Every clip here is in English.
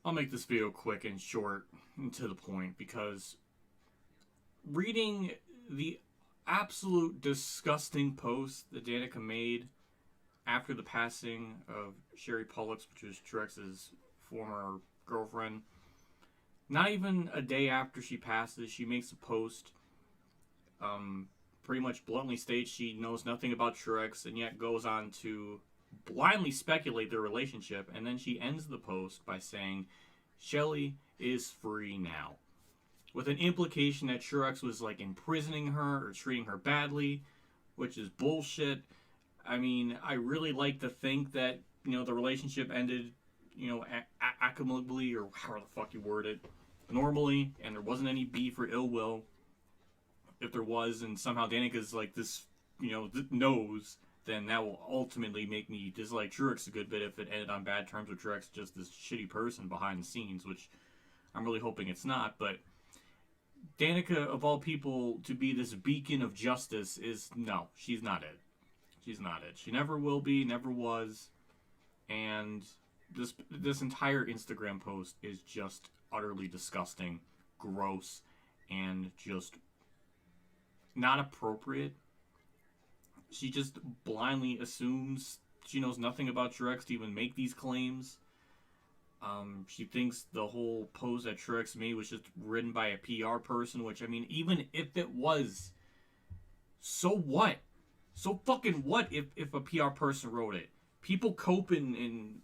I'll make this video quick and short and to the point because reading the absolute disgusting post that Danica made after the passing of Sherry Pollux, which was Truex's former girlfriend, not even a day after she passes, she makes a post, pretty much bluntly states she knows nothing about Truex and yet goes on to blindly speculate their relationship, and then she ends the post by saying Shelly is free now, with an implication that Truex was like imprisoning her or treating her badly, which is bullshit. I mean, I really like to think that, the relationship ended, amicably, or however the fuck you word it, normally, and there wasn't any beef or ill will. If there was, and somehow Danica's like this, knows, then that will ultimately make me dislike Truex a good bit if it ended on bad terms with Truex, just this shitty person behind the scenes, which I'm really hoping it's not. But Danica, of all people, to be this beacon of justice is, no, she's not it. She's not it. She never will be, never was. And this entire Instagram post is just utterly disgusting, gross, and just not appropriate. She just blindly assumes she knows nothing about Truex to even make these claims. She thinks the whole post that Truex made was just written by a PR person, which, I mean, even if it was, so what? So fucking what if a PR person wrote it? People cope in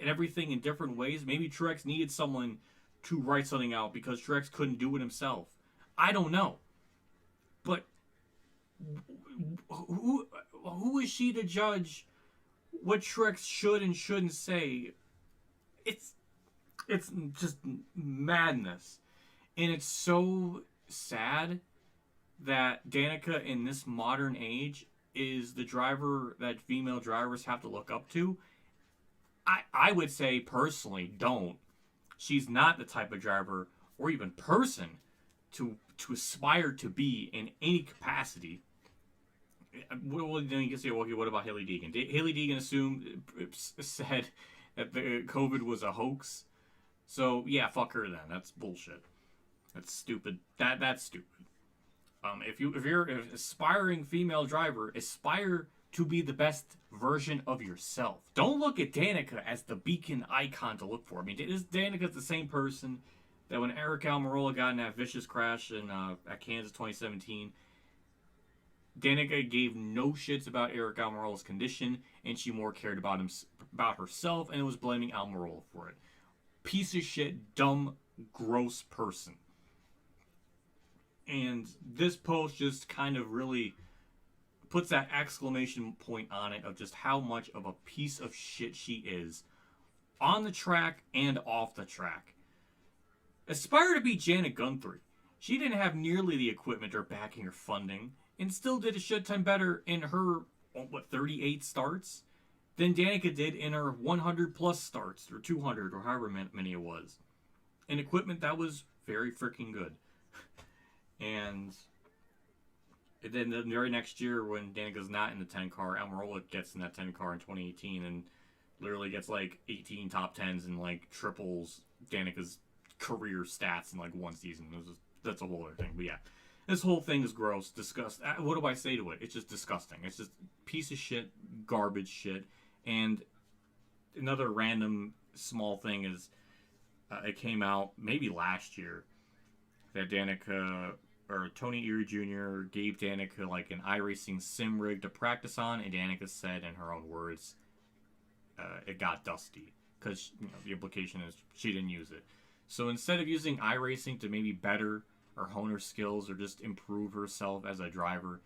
everything in different ways. Maybe Truex needed someone to write something out because Truex couldn't do it himself. I don't know. But who is she to judge what Truex should and shouldn't say? It's just madness. And it's so sad that Danica in this modern age is the driver that female drivers have to look up to. I would say personally, don't. She's not the type of driver or even person to aspire to be in any capacity. Well, then you can say, okay, what about Hailie Deegan? Hailie Deegan said that the COVID was a hoax. So yeah, fuck her then. That's bullshit. That's stupid. That's stupid. If you're an aspiring female driver, aspire to be the best version of yourself. Don't look at Danica as the beacon icon to look for. I mean, Danica's the same person that when Eric Almirola got in that vicious crash at Kansas 2017, Danica gave no shits about Eric Almirola's condition, and she more cared about herself, and was blaming Almirola for it. Piece of shit, dumb, gross person. And this post just kind of really puts that exclamation point on it of just how much of a piece of shit she is on the track and off the track. Aspire to be Janet Guthrie. She didn't have nearly the equipment or backing or funding, and still did a shit ton better in her, 38 starts than Danica did in her 100 plus starts, or 200, or however many it was. An equipment that was very freaking good. And then the very next year, when Danica's not in the 10 car, Almirola gets in that 10 car in 2018 and literally gets like 18 top 10s and like triples Danica's career stats in like one season. That's a whole other thing. But yeah, this whole thing is gross, disgusting. What do I say to it? It's just disgusting. It's just piece of shit, garbage shit. And another random small thing is it came out maybe last year that Danica, or Tony Erie Jr. gave Danica like an iRacing sim rig to practice on, and Danica said in her own words, it got dusty, because the implication is she didn't use it. So instead of using iRacing to maybe better or hone her skills or just improve herself as a driver,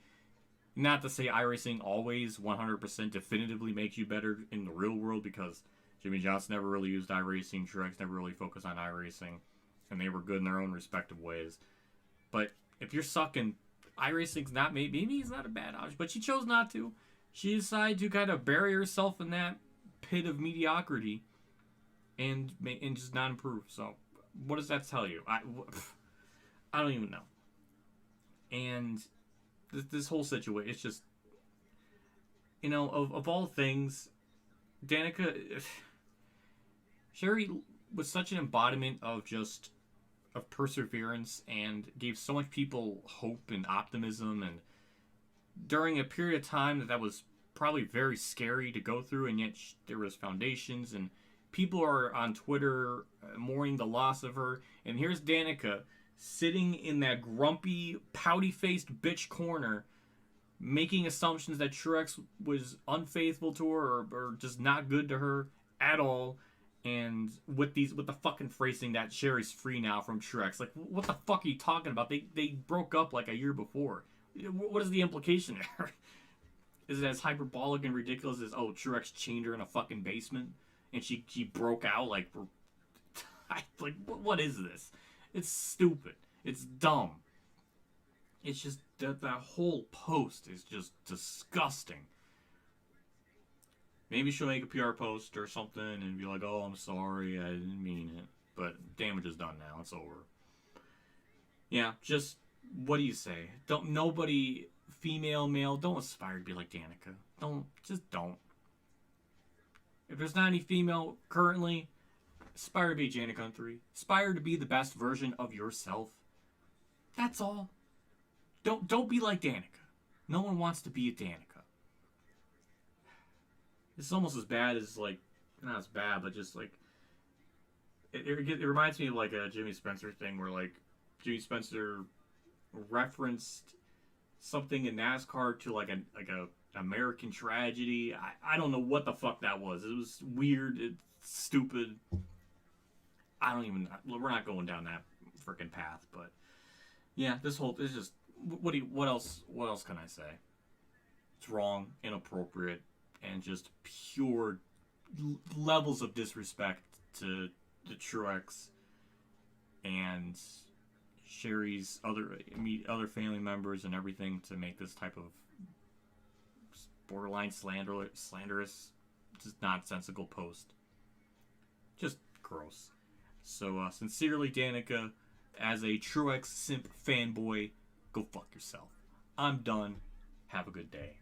not to say iRacing always 100% definitively makes you better in the real world, because Jimmy Johnson never really used iRacing, Truex never really focused on iRacing, and they were good in their own respective ways. But if you're sucking, iRacing's not, maybe it's not a bad option, but she chose not to. She decided to kind of bury herself in that pit of mediocrity and just not improve. So what does that tell you? I don't even know. And this whole situation, it's just, of all things, Danica, Sherry was such an embodiment of just of perseverance and gave so much people hope and optimism, and during a period of time that was probably very scary to go through, and yet there was foundations and people are on Twitter mourning the loss of her, and here's Danica sitting in that grumpy, pouty-faced bitch corner making assumptions that Truex was unfaithful to her or just not good to her at all. And with the fucking phrasing that Sherry's free now from Truex, like what the fuck are you talking about? They broke up like a year before. What is the implication there? Is it as hyperbolic and ridiculous as Truex chained her in a fucking basement and she broke out like what is this? It's stupid. It's dumb. It's just that whole post is just disgusting. Maybe she'll make a PR post or something and be like, "Oh, I'm sorry, I didn't mean it." But damage is done now. It's over. Yeah, just what do you say? Nobody, female, male, don't aspire to be like Danica. Don't. If there's not any female currently, aspire to be Danica on 3. Aspire to be the best version of yourself. That's all. Don't be like Danica. No one wants to be a Danica. It's almost as bad as, like, not as bad, but just, like, it reminds me of, like, a Jimmy Spencer thing where, like, Jimmy Spencer referenced something in NASCAR to, like, a American tragedy. I don't know what the fuck that was. It was weird. It's stupid. We're not going down that freaking path, but yeah, this is just, what else can I say? It's wrong, inappropriate, and just pure levels of disrespect to the Truex and Sherry's other family members and everything to make this type of borderline slanderous, just nonsensical post. Just gross. So sincerely, Danica, as a Truex simp fanboy, go fuck yourself. I'm done. Have a good day.